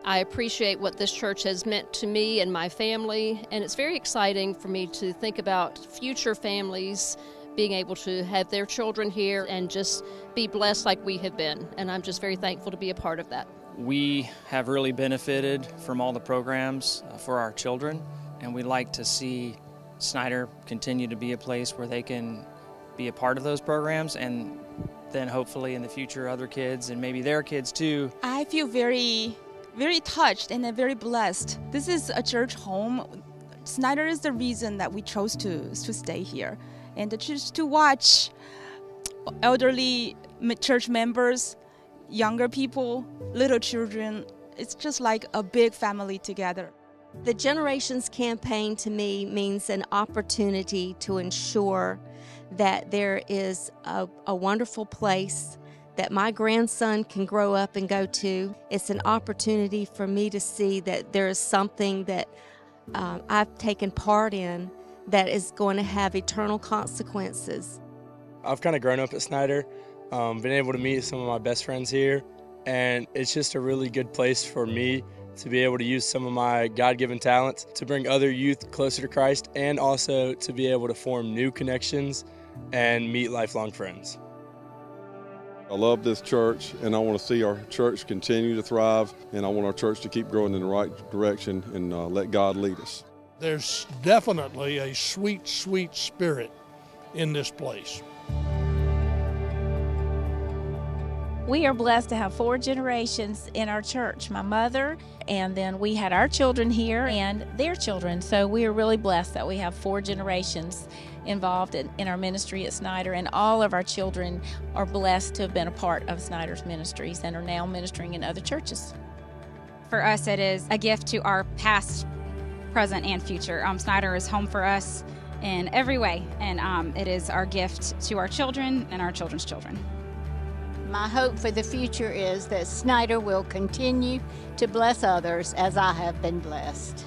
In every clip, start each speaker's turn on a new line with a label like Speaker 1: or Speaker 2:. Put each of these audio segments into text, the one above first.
Speaker 1: I appreciate what this church has meant to me and my family, and it's very exciting for me to think about future families being able to have their children here and just be blessed like we have been. And I'm just very thankful to be a part of that.
Speaker 2: We have really benefited from all the programs for our children, and we like to see Snyder continue to be a place where they can be a part of those programs, and then hopefully in the future other kids and maybe their kids too.
Speaker 3: I feel very touched and very blessed. This is a church home. Snyder is the reason that we chose to stay here. And just to watch elderly church members, younger people, little children, it's just like a big family together.
Speaker 4: The Generations campaign to me means an opportunity to ensure that there is a wonderful place that my grandson can grow up and go to. It's an opportunity for me to see that there is something that I've taken part in that is going to have eternal consequences.
Speaker 5: I've kind of grown up at Snyder, been able to meet some of my best friends here, and it's just a really good place for me to be able to use some of my God-given talents to bring other youth closer to Christ, and also to be able to form new connections and meet lifelong friends.
Speaker 6: I love this church, and I want to see our church continue to thrive, and I want our church to keep growing in the right direction and let God lead us.
Speaker 7: There's definitely a sweet, sweet spirit in this place.
Speaker 8: We are blessed to have 4 generations in our church. My mother, and then we had our children here and their children. So we are really blessed that we have 4 generations involved in our ministry at Snyder, and all of our children are blessed to have been a part of Snyder's ministries and are now ministering in other churches.
Speaker 9: For us, it is a gift to our past, present, and future. Snyder is home for us in every way, and it is our gift to our children and our children's children.
Speaker 10: My hope for the future is that Snyder will continue to bless others as I have been blessed.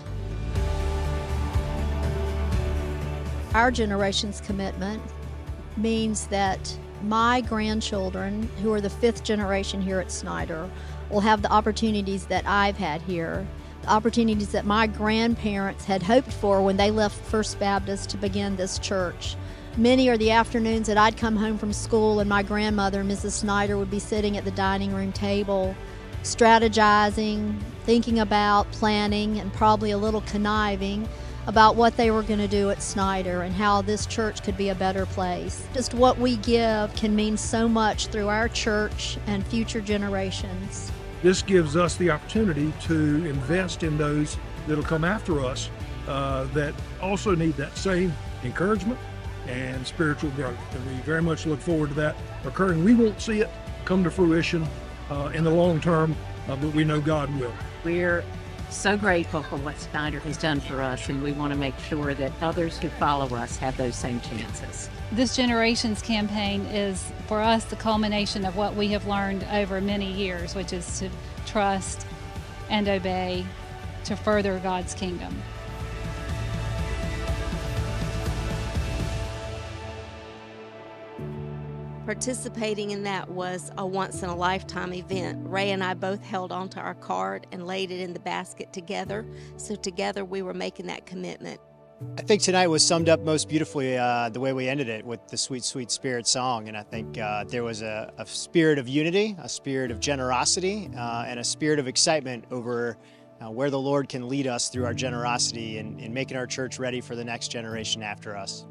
Speaker 11: Our generation's commitment means that my grandchildren, who are the 5th generation here at Snyder, will have the opportunities that I've had here, the opportunities that my grandparents had hoped for when they left First Baptist to begin this church. Many are the afternoons that I'd come home from school and my grandmother, Mrs. Snyder, would be sitting at the dining room table, strategizing, thinking about, planning, and probably a little conniving about what they were going to do at Snyder and how this church could be a better place. Just what we give can mean so much through our church and future generations.
Speaker 7: This gives us the opportunity to invest in those that'll come after us that also need that same encouragement and spiritual growth. And we very much look forward to that occurring. We won't see it come to fruition in the long term, but we know God will.
Speaker 12: We're so grateful for what Snyder has done for us, and we want to make sure that others who follow us have those same chances.
Speaker 13: This Generations campaign is, for us, the culmination of what we have learned over many years, which is to trust and obey to further God's kingdom.
Speaker 4: Participating in that was a once-in-a-lifetime event. Ray and I both held onto our card and laid it in the basket together, so together we were making that commitment.
Speaker 14: I think tonight was summed up most beautifully the way we ended it with the Sweet, Sweet Spirit song, and I think there was a spirit of unity, a spirit of generosity, and a spirit of excitement over where the Lord can lead us through our generosity and making our church ready for the next generation after us.